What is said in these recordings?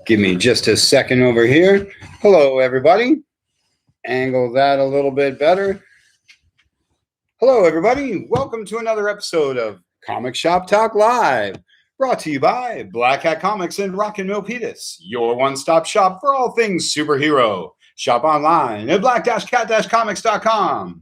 Give me just a second over here. Hello, everybody. Angle that a little bit better. Hello, everybody. Welcome to another episode of Comic Shop Talk Live, brought to you by Black Hat Comics and Rockin' Milpitas, your one-stop shop for all things superhero. Shop online at black-cat-comics.com.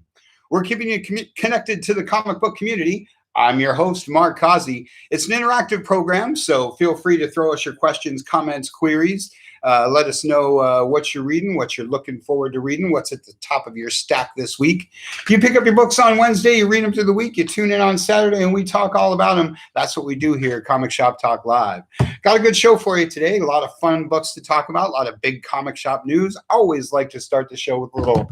We're keeping you connected to the comic book community. I'm your host, Mark Kazi. It's an interactive program, so feel free to throw us your questions, comments, queries. Let us know what you're reading, what you're looking forward to reading, what's at the top of your stack this week. You pick up your books on Wednesday, you read them through the week, you tune in on Saturday, and we talk all about them. That's what we do here at Comic Shop Talk Live. Got a good show for you today. A lot of fun books to talk about, a lot of big comic shop news. I always like to start the show with a little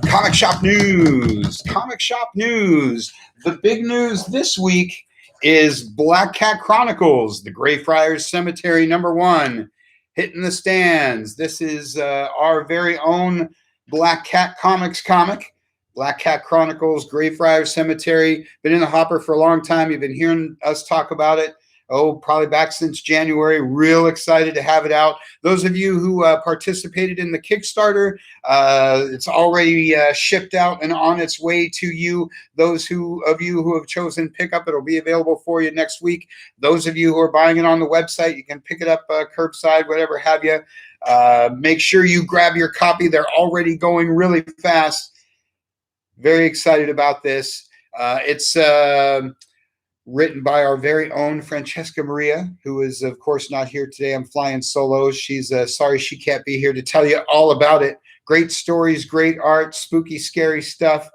comic shop news. Comic shop news. The big news this week is Black Cat Chronicles, the Greyfriars Cemetery #1, hitting the stands. This is our very own Black Cat Comics comic. Black Cat Chronicles, Greyfriars Cemetery. Been in the hopper for a long time. You've been hearing us talk about it. Probably back since January. Real excited to have it out. Those of you who participated in the Kickstarter, it's already shipped out and on its way to you. Those of you who have chosen pickup, it'll be available for you next week. Those of you who are buying it on the website, you can pick it up curbside, whatever have you. Make sure you grab your copy. They're already going really fast. Very excited about this. It's written by our very own Francesca Maria, who is, of course, not here today. I'm flying solo. She's sorry she can't be here to tell you all about it. Great stories, great art, spooky, scary stuff.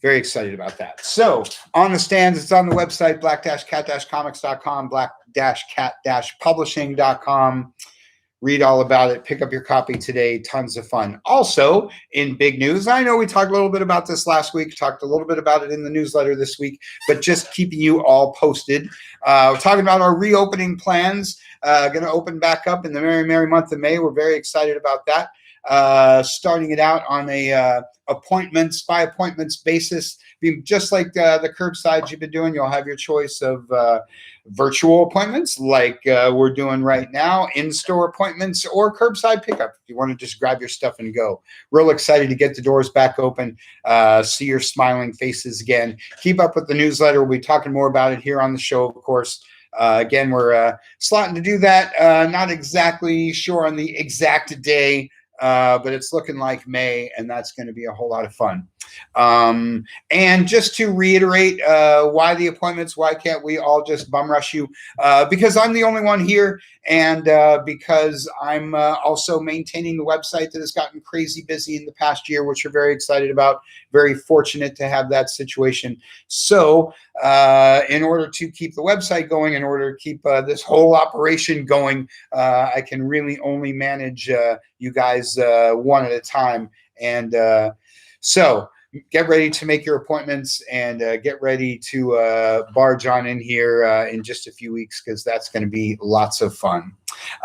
Very excited about that. So, on the stands, it's on the website, black-cat-comics.com, black-cat-publishing.com. Read all about it. Pick up your copy today. Tons of fun. Also, in big news, I know we talked a little bit about this last week, talked a little bit about it in the newsletter this week, but just keeping you all posted. We're talking about our reopening plans. Going to open back up in the merry month of May. We're very excited about that. Starting it out on a by appointments basis. Just like the curbside you've been doing, you'll have your choice of virtual appointments like we're doing right now, in-store appointments, or curbside pickup if you want to just grab your stuff and go. Real excited to get the doors back open, see your smiling faces again. Keep up with the newsletter. We'll be talking more about it here on the show, of course. Again, we're slotting to do that. Not exactly sure on the exact day, but it's looking like May, and that's going to be a whole lot of fun. And just to reiterate, why the appointments, why can't we all just bum rush you? Because I'm the only one here, and because I'm also maintaining the website that has gotten crazy busy in the past year, which we're very excited about. Very fortunate to have that situation. So in order to keep the website going, in order to keep this whole operation going, I can really only manage you guys one at a time. And so get ready to make your appointments and get ready to barge on in here in just a few weeks, because that's going to be lots of fun.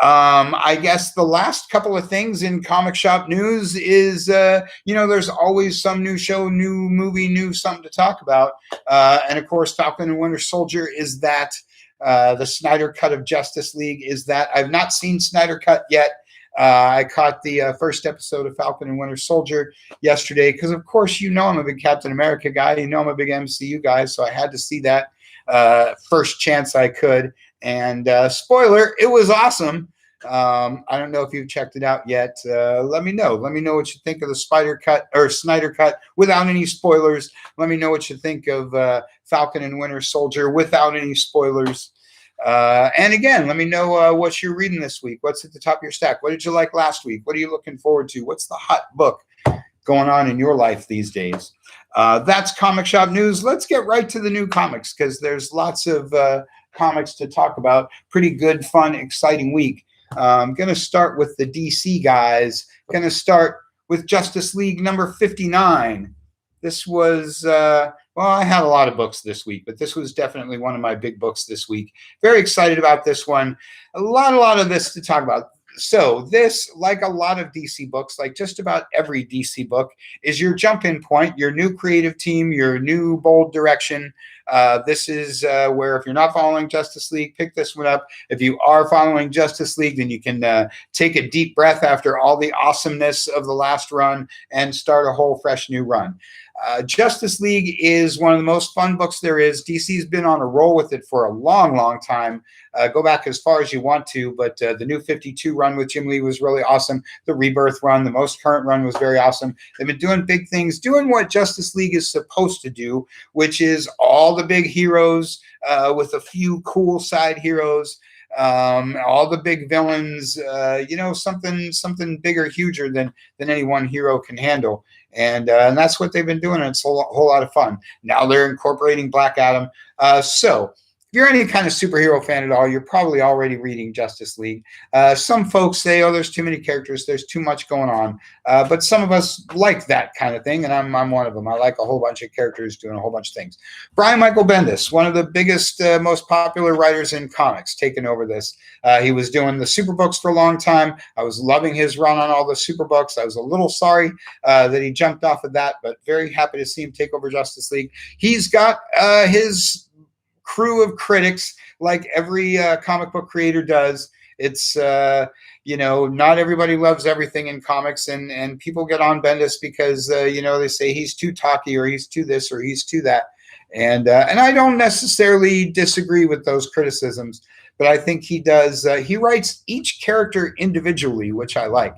I guess the last couple of things in comic shop news is, there's always some new show, new movie, new something to talk about. And of course, Falcon and Winter Soldier is that. The Snyder Cut of Justice League is that. I've not seen Snyder Cut yet. I caught the first episode of Falcon and Winter Soldier yesterday because, of course, I'm a big Captain America guy. I'm a big MCU guy, so I had to see that first chance I could. And spoiler, it was awesome. I don't know if you've checked it out yet. Let me know. Let me know what you think of the Snyder Cut without any spoilers. Let me know what you think of Falcon and Winter Soldier without any spoilers. And again, let me know what you're reading this week. What's at the top of your stack? What did you like last week? What are you looking forward to? What's the hot book going on in your life these days? That's Comic Shop News. Let's get right to the new comics, because there's lots of comics to talk about. Pretty good, fun, exciting week. I'm going to start with the DC guys. Going to start with Justice League number 59. This was... I had a lot of books this week, but this was definitely one of my big books this week. Very excited about this one. A lot of this to talk about. So this, like a lot of DC books, like just about every DC book, is your jump-in point, your new creative team, your new bold direction. This is where if you're not following Justice League, pick this one up. If you are following Justice League, then you can take a deep breath after all the awesomeness of the last run and start a whole fresh new run. Justice League is one of the most fun books there is. DC's been on a roll with it for a long, long time. Go back as far as you want to, but the new 52 run with Jim Lee was really awesome. The Rebirth run, the most current run, was very awesome. They've been doing big things, doing what Justice League is supposed to do, which is all the big heroes with a few cool side heroes. All the big villains, something bigger, huger than any one hero can handle. And that's what they've been doing. And it's a whole lot of fun. Now they're incorporating Black Adam. So if you're any kind of superhero fan at all, you're probably already reading Justice League. Some folks say, oh, there's too many characters, there's too much going on. But some of us like that kind of thing, and I'm one of them. I like a whole bunch of characters doing a whole bunch of things. Brian Michael Bendis, one of the biggest, most popular writers in comics, taking over this. He was doing the super books for a long time. I was loving his run on all the super books. I was a little sorry that he jumped off of that, but very happy to see him take over Justice League. He's got his crew of critics, like every comic book creator does. It's not everybody loves everything in comics, and people get on Bendis because they say he's too talky, or he's too this, or he's too that, and I don't necessarily disagree with those criticisms, but I think he does. He writes each character individually, which I like.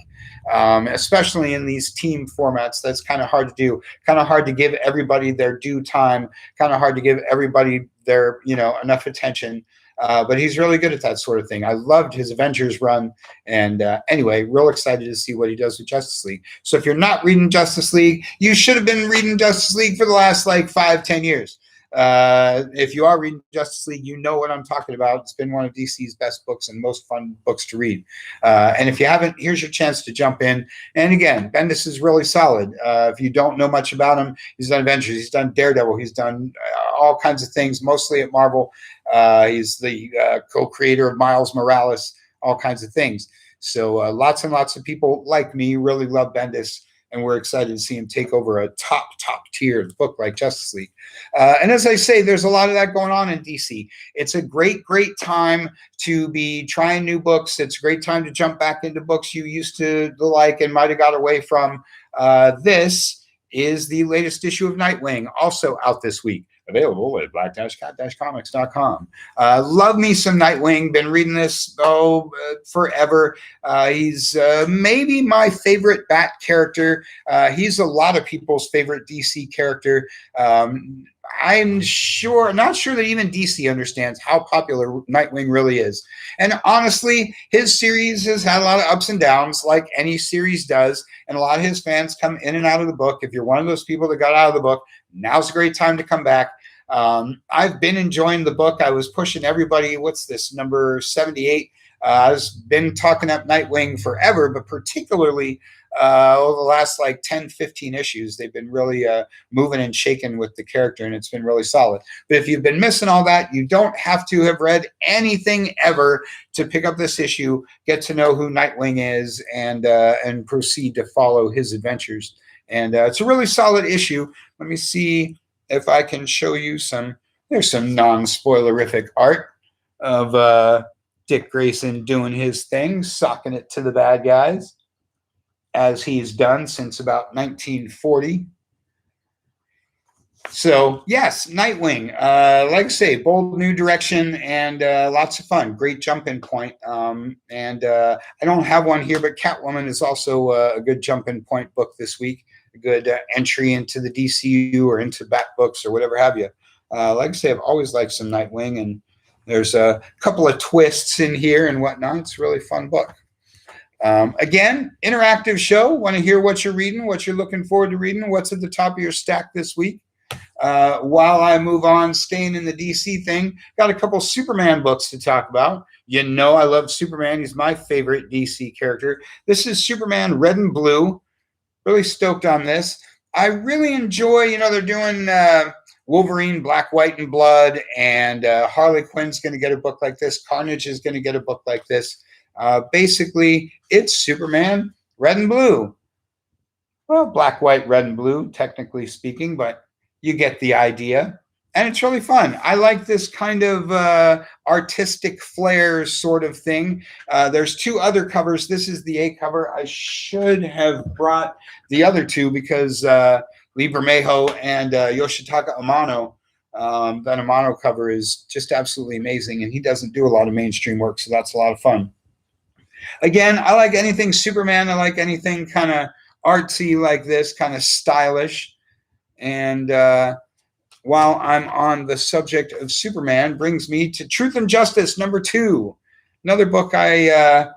Especially in these team formats, that's kind of hard to do. Kind of hard to give everybody their due time. Kind of hard to give everybody their enough attention. But he's really good at that sort of thing. I loved his Avengers run, and anyway, real excited to see what he does with Justice League. So if you're not reading Justice League, you should have been reading Justice League for the last 5-10 years. If you are reading Justice League, you know what I'm talking about. It's been one of DC's best books and most fun books to read. And if you haven't, here's your chance to jump in. And again, Bendis is really solid. If you don't know much about him, he's done Avengers, he's done Daredevil, he's done all kinds of things, mostly at Marvel. He's the co-creator of Miles Morales, all kinds of things. So lots and lots of people like me really love Bendis. And we're excited to see him take over a top tier book like Justice League. And as I say, there's a lot of that going on in DC. It's a great time to be trying new books. It's a great time to jump back into books you used to like and might have got away from. This is the latest issue of Nightwing, also out this week. Available at black-cat-comics.com. Love me some Nightwing. Been reading this forever. He's maybe my favorite Bat character. He's a lot of people's favorite DC character. I'm not sure that even DC understands how popular Nightwing really is. And honestly, his series has had a lot of ups and downs, like any series does. And a lot of his fans come in and out of the book. If you're one of those people that got out of the book, now's a great time to come back. I've been enjoying the book. I was pushing everybody. What's this, number 78? I've been talking up Nightwing forever, but particularly over the last 10, 15 issues, they've been really moving and shaking with the character, and it's been really solid. But if you've been missing all that, you don't have to have read anything ever to pick up this issue, get to know who Nightwing is, and proceed to follow his adventures. And it's a really solid issue. Let me see if I can show you there's some non-spoilerific art of Dick Grayson doing his thing, socking it to the bad guys, as he's done since about 1940. So, yes, Nightwing. Like I say, bold new direction and lots of fun. Great jump-in point. And I don't have one here, but Catwoman is also a good jump-in point book this week. A good entry into the DCU or into Bat books or whatever have you. Like I say, I've always liked some Nightwing, and there's a couple of twists in here and whatnot. It's a really fun book. Again, interactive show. Want to hear what you're reading, what you're looking forward to reading, what's at the top of your stack this week. While I move on, staying in the DC thing, got a couple Superman books to talk about. I love Superman. He's my favorite DC character. This is Superman Red and Blue. Really stoked on this. I really enjoy, they're doing Wolverine, Black, White, and Blood, and Harley Quinn's going to get a book like this. Carnage is going to get a book like this. Basically, it's Superman Red and Blue. Well, Black, White, Red, and Blue, technically speaking, but you get the idea. and it's really fun. I like this kind of artistic flair sort of thing. There's two other covers. This is the A cover. I should have brought the other two because Lee Bermejo and Yoshitaka Amano. That Amano cover is just absolutely amazing, and he doesn't do a lot of mainstream work, so that's a lot of fun. Again, I like anything Superman. I like anything kind of artsy like this, kind of stylish. And while I'm on the subject of Superman, brings me to Truth and Justice #2, another book that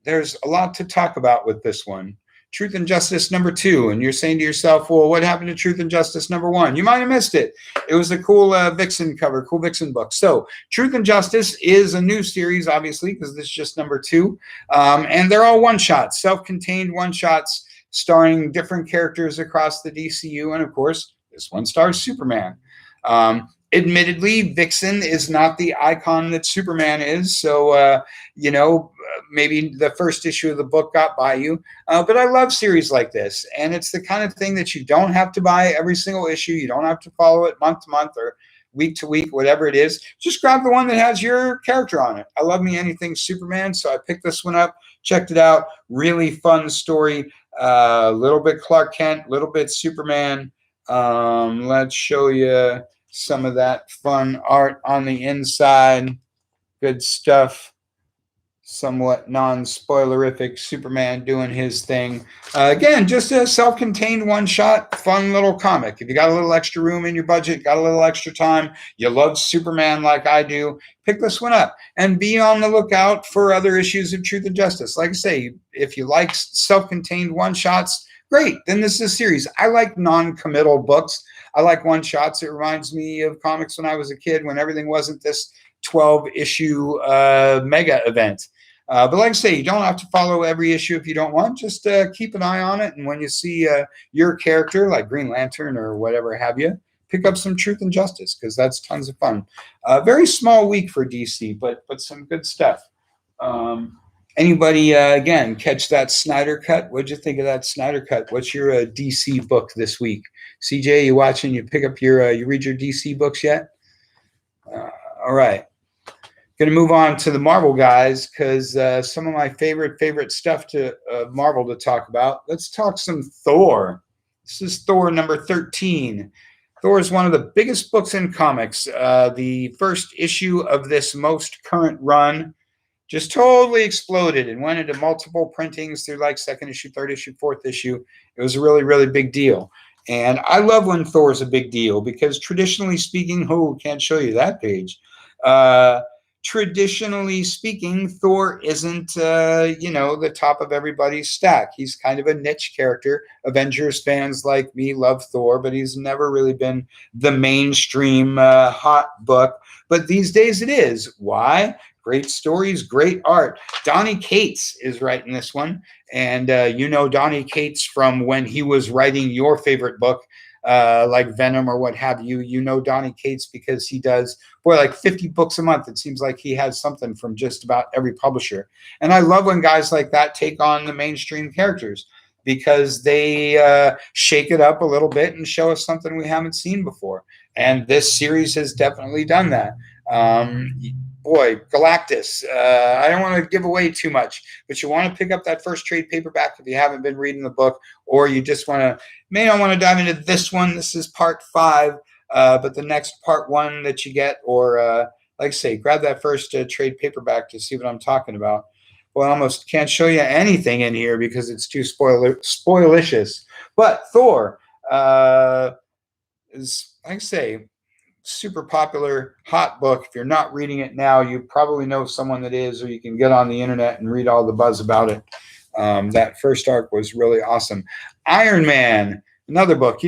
there's a lot to talk about with this one. Truth and Justice #2, and you're saying to yourself, well, what happened to Truth and Justice #1? You might have missed it. It was a cool Vixen cover, cool Vixen book. So Truth and Justice is a new series, obviously, because this is just #2. And they're all one-shots, self-contained one-shots starring different characters across the DCU. And, of course, this one stars Superman. Admittedly, Vixen is not the icon that Superman is. So, maybe the first issue of the book got by you. But I love series like this. And it's the kind of thing that you don't have to buy every single issue. You don't have to follow it month to month or week to week, whatever it is. Just grab the one that has your character on it. I love me anything Superman. So I picked this one up, checked it out. Really fun story. A little bit Clark Kent, a little bit Superman. Let's show you some of that fun art on the inside. Good stuff. Somewhat non-spoilerific Superman doing his thing. Again, just a self-contained one-shot, fun little comic. If you got a little extra room in your budget, got a little extra time, you love Superman like I do, pick this one up. And be on the lookout for other issues of Truth and Justice. Like I say, if you like self-contained one-shots, great. Then this is a series. I like non-committal books. I like one-shots. It reminds me of comics when I was a kid, when everything wasn't this 12-issue mega event. But like I say, you don't have to follow every issue if you don't want. Just keep an eye on it. And when you see your character, like Green Lantern or whatever have you, pick up some Truth and Justice, because that's tons of fun. Very small week for DC, but some good stuff. Anybody, again, catch that Snyder Cut? What'd you think of that Snyder Cut? What's your DC book this week? CJ, you watching? You pick up your, you read your DC books yet? All right. Going to move on to the Marvel guys, because some of my favorite stuff to Marvel to talk about. Let's talk some Thor. This is Thor #13. Thor is one of the biggest books in comics. The first issue of this most current run just totally exploded and went into multiple printings through like second issue, third issue, fourth issue. It was a really, really big deal. And I love when Thor is a big deal, because traditionally speaking, can't show you that page. Traditionally speaking, Thor isn't, the top of everybody's stack. He's kind of a niche character. Avengers fans like me love Thor, but he's never really been the mainstream hot book. But these days it is. Why? Great stories, great art. Donny Cates is writing this one. And Donny Cates from when he was writing your favorite book, like Venom or what have you. You know Donny Cates because he does, like 50 books a month. It seems like he has something from just about every publisher. And I love when guys like that take on the mainstream characters, because they shake it up a little bit and show us something we haven't seen before. And this series has definitely done that. Galactus. I don't want to give away too much, but you want to pick up that first trade paperback if you haven't been reading the book, or you just may not want to dive into this one. This is part 5, but the next part 1 that you get, or like I say, grab that first trade paperback to see what I'm talking about. Well, I almost can't show you anything in here because it's too spoilicious. But Thor is, like I say, super popular, hot book. If you're not reading it now, you probably know someone that is, or you can get on the internet and read all the buzz about it. That first arc was really awesome. Iron Man, another book.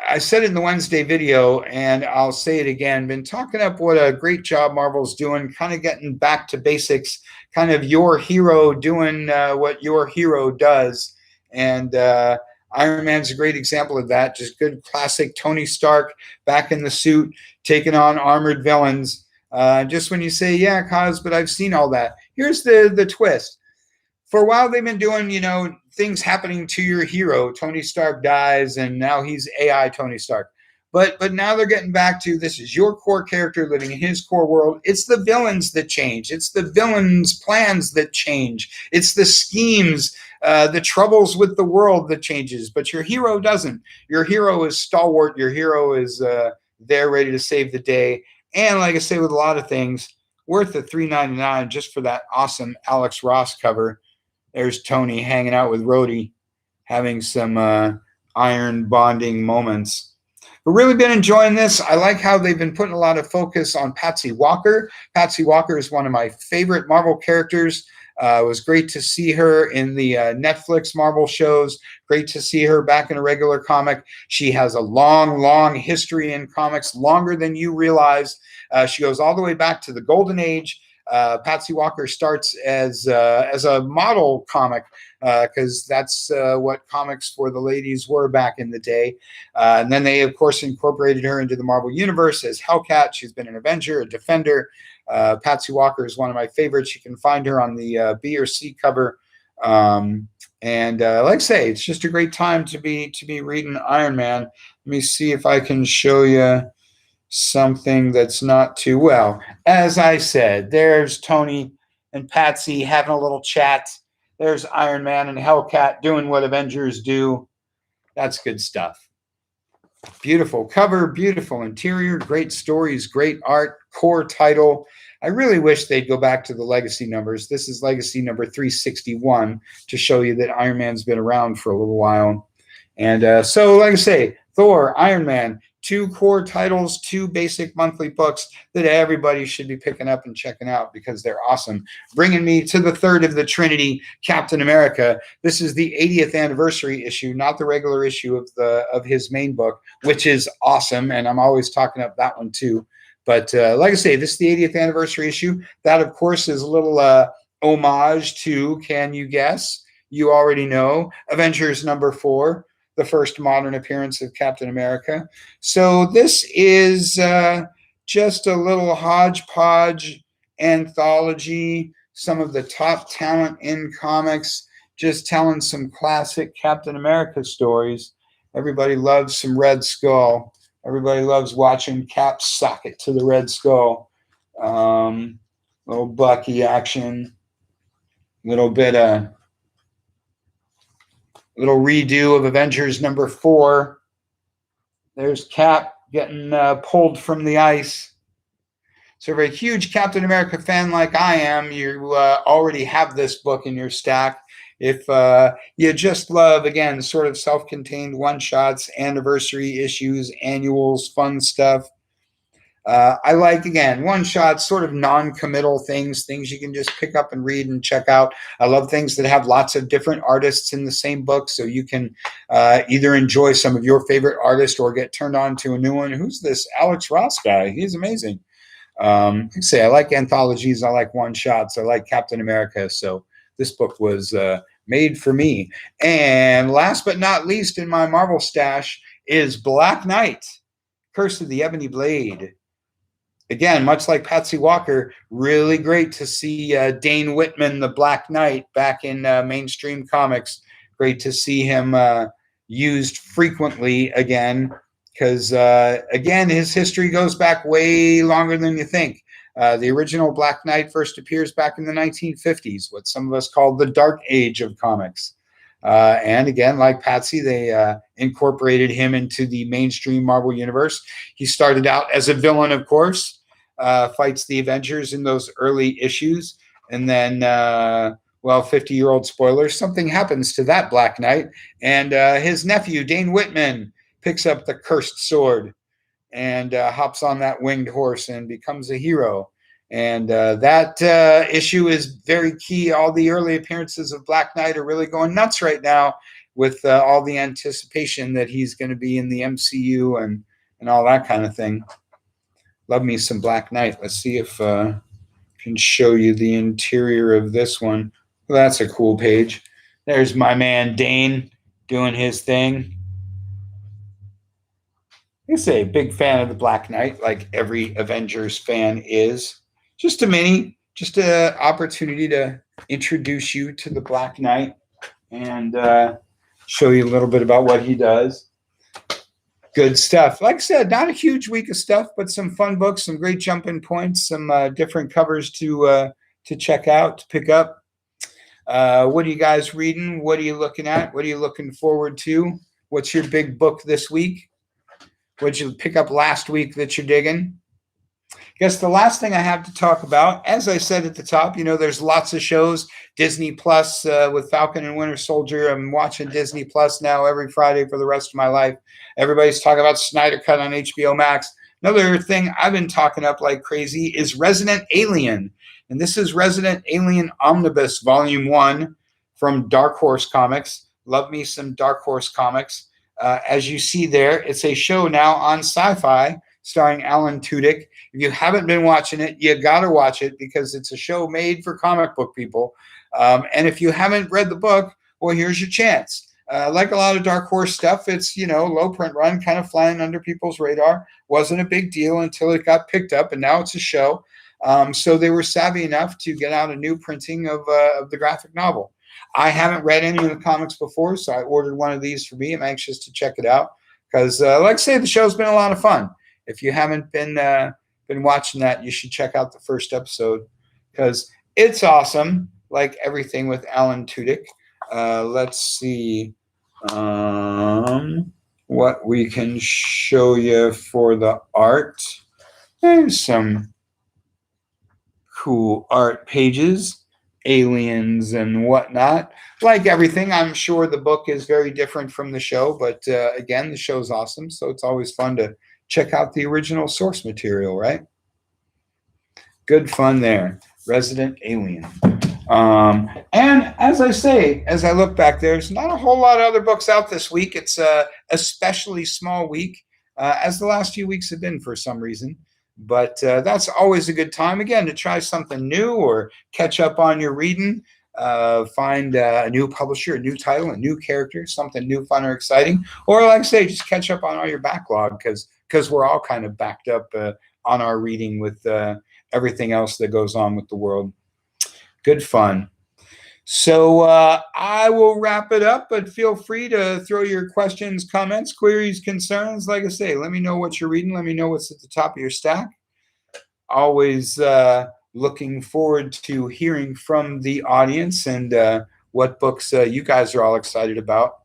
I said it in the Wednesday video, and I'll say it again. Been talking up what a great job Marvel's doing, kind of getting back to basics, kind of your hero doing what your hero does. And Iron Man's a great example of that. Just good classic Tony Stark back in the suit, taking on armored villains. Just when you say, yeah, cause, but I've seen all that. Here's the twist. For a while, they've been doing, things happening to your hero. Tony Stark dies, and now he's AI Tony Stark. But now they're getting back to, this is your core character living in his core world. It's the villains that change. It's the villains' plans that change. It's the schemes, the troubles with the world that changes. But your hero doesn't. Your hero is stalwart. Your hero is there ready to save the day. And like I say, with a lot of things, worth the $3.99 just for that awesome Alex Ross cover. There's Tony hanging out with Rhodey, having some iron bonding moments. We've really been enjoying this. I like how they've been putting a lot of focus on Patsy Walker. Patsy Walker is one of my favorite Marvel characters. It was great to see her in the Netflix Marvel shows. Great to see her back in a regular comic. She has a long, long history in comics, longer than you realize. She goes all the way back to the Golden Age. Patsy Walker starts as a model comic, because that's what comics for the ladies were back in the day. And then they, of course, incorporated her into the Marvel Universe as Hellcat. She's been an Avenger, a Defender. Patsy Walker is one of my favorites. You can find her on the B or C cover. And like I say, it's just a great time to be reading Iron Man. Let me see if I can show you something that's not too well. As I said, there's Tony and Patsy having a little chat. There's Iron Man and Hellcat doing what Avengers do. That's good stuff. Beautiful cover, beautiful interior, great stories, great art, core title. I really wish they'd go back to the legacy numbers. This is legacy number 361 to show you that Iron Man's been around for a little while. And so, like I say, Thor, Iron Man, 2 core titles, 2 basic monthly books that everybody should be picking up and checking out because they're awesome. Bringing me to the third of the Trinity, Captain America. This is the 80th anniversary issue, not the regular issue of his main book, which is awesome, and I'm always talking up that one too. But like I say, this is the 80th anniversary issue. That, of course, is a little homage to, can you guess? You already know, Avengers number 4. The first modern appearance of Captain America. So this is just a little hodgepodge anthology, some of the top talent in comics, just telling some classic Captain America stories. Everybody loves some Red Skull. Everybody loves watching Cap sock it to the Red Skull. Little Bucky action, little bit of little redo of Avengers number 4. There's Cap getting pulled from the ice. So if you're a huge Captain America fan like I am, you already have this book in your stack. If you just love, again, sort of self-contained one-shots, anniversary issues, annuals, fun stuff. I like, again, one-shots, sort of non-committal things you can just pick up and read and check out. I love things that have lots of different artists in the same book, so you can either enjoy some of your favorite artists or get turned on to a new one. Who's this Alex Ross guy? He's amazing. I like anthologies. I like one-shots. I like Captain America, so this book was made for me. And last but not least in my Marvel stash is Black Knight, Curse of the Ebony Blade. Again, much like Patsy Walker, really great to see Dane Whitman, the Black Knight, back in mainstream comics. Great to see him used frequently again, because, again, his history goes back way longer than you think. The original Black Knight first appears back in the 1950s, what some of us call the Dark Age of comics. And again, like Patsy, they incorporated him into the mainstream Marvel universe. He started out as a villain, of course, fights the Avengers in those early issues. And then, 50-year-old spoilers, something happens to that Black Knight. And his nephew, Dane Whitman, picks up the cursed sword and hops on that winged horse and becomes a hero. And that issue is very key. All the early appearances of Black Knight are really going nuts right now with all the anticipation that he's going to be in the MCU and all that kind of thing. Love me some Black Knight. Let's see if I can show you the interior of this one. Well, that's a cool page. There's my man Dane doing his thing. He's a big fan of the Black Knight, like every Avengers fan is. Just a mini, just an opportunity to introduce you to the Black Knight and show you a little bit about what he does. Good stuff. Like I said, not a huge week of stuff, but some fun books, some great jump-in points, some different covers to check out, to pick up. What are you guys reading? What are you looking at? What are you looking forward to? What's your big book this week? What'd you pick up last week that you're digging? I guess the last thing I have to talk about, as I said at the top, there's lots of shows. Disney Plus with Falcon and Winter Soldier. I'm watching Disney Plus now every Friday for the rest of my life. Everybody's talking about Snyder Cut on HBO Max. Another thing I've been talking up like crazy is Resident Alien. And this is Resident Alien Omnibus Volume 1 from Dark Horse Comics. Love me some Dark Horse Comics. As you see there, it's a show now on Sci-Fi starring Alan Tudyk. If you haven't been watching it, you got to watch it because it's a show made for comic book people. And if you haven't read the book, well, here's your chance. Like a lot of Dark Horse stuff, it's, low print run, kind of flying under people's radar. Wasn't a big deal until it got picked up, and now it's a show. So they were savvy enough to get out a new printing of the graphic novel. I haven't read any of the comics before, so I ordered one of these for me. I'm anxious to check it out because, like I say, the show's been a lot of fun. If you haven't been watching that, you should check out the first episode because it's awesome, like everything with Alan Tudyk. Let's see what we can show you for the art. There's some cool art pages, aliens and whatnot. Like everything, I'm sure the book is very different from the show, but again, the show's awesome, so it's always fun to check out the original source material, right? Good fun there. Resident Alien. And as I say, as I look back, there's not a whole lot of other books out this week. It's a especially small week, as the last few weeks have been for some reason. But that's always a good time, again, to try something new or catch up on your reading. Find a new publisher, a new title, a new character, something new, fun, or exciting. Or like I say, just catch up on all your backlog because we're all kind of backed up on our reading with everything else that goes on with the world. Good fun. So I will wrap it up, but feel free to throw your questions, comments, queries, concerns. Like I say, let me know what you're reading. Let me know what's at the top of your stack. Always looking forward to hearing from the audience and what books you guys are all excited about.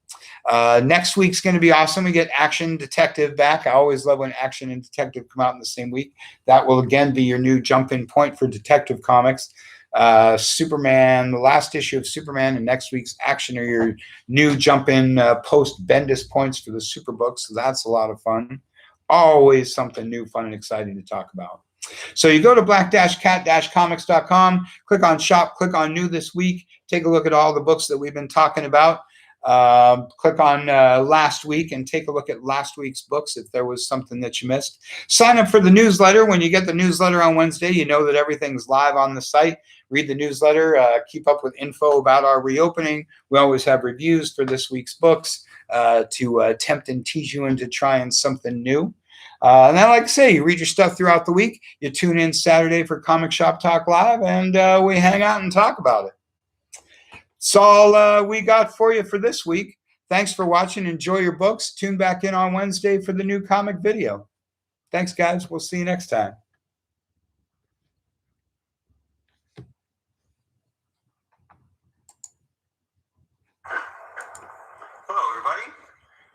Next week's going to be awesome. We get Action Detective back. I always love when Action and Detective come out in the same week. That will again be your new jump-in point for Detective Comics. Superman, the last issue of Superman, and next week's Action are your new jump-in post-Bendis points for the Super books. So that's a lot of fun. Always something new, fun, and exciting to talk about. So you go to black-cat-comics.com, click on shop, click on new this week, take a look at all the books that we've been talking about. Click on last week and take a look at last week's books if there was something that you missed. Sign up for the newsletter. When you get the newsletter on Wednesday, you know that everything's live on the site. Read the newsletter. Keep up with info about our reopening. We always have reviews for this week's books to tempt and tease you into trying something new. And then, like I say, you read your stuff throughout the week. You tune in Saturday for Comic Shop Talk Live, and we hang out and talk about it. That's all we got for you for this week. Thanks for watching. Enjoy your books. Tune back in on Wednesday for the new comic video. Thanks, guys. We'll see you next time.